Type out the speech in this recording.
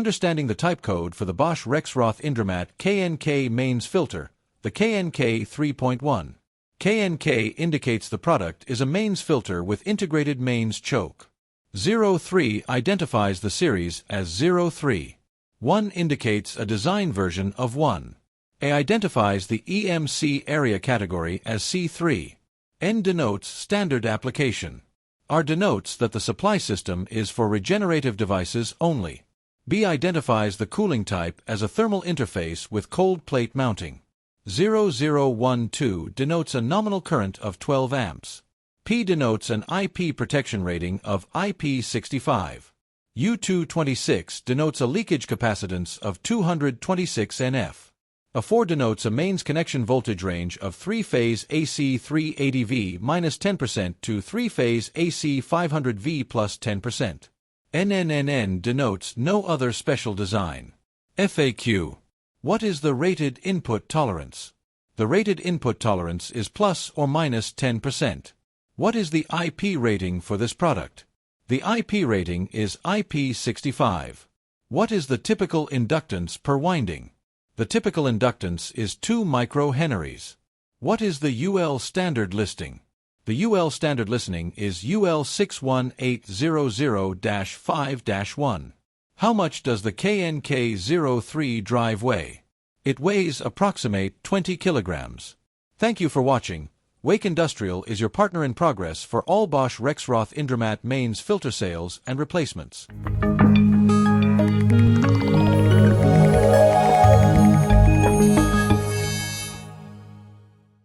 Understanding the type code for the Bosch Rexroth Indramat KNK mains filter, the KNK03.1. KNK indicates the product is a mains filter with integrated mains choke. 03 identifies the series as 03. 1 indicates a design version of 1. A identifies the EMC area category as C3. N denotes standard application. R denotes that the supply system is for regenerative devices only. B identifies the cooling type as a thermal interface with cold plate mounting. 0012 denotes a nominal current of 12 amps. P denotes an IP protection rating of IP65. U226 denotes a leakage capacitance of 226 NF. A4 denotes a mains connection voltage range of 3-phase AC 380V minus 10% to 3-phase AC 500V plus 10%. NNNN denotes no other special design. FAQ. What is the rated input tolerance? The rated input tolerance is plus or minus 10%. What is the IP rating for this product? The IP rating is IP65. What is the typical inductance per winding? The typical inductance is 2 microhenries. What is the UL standard listing? The UL standard listing is UL 61800-5-1. How much does the KNK03 drive weigh? It weighs approximate 20 kilograms. Thank you for watching. Wake Industrial is your partner in progress for all Bosch Rexroth Indramat mains filter sales and replacements.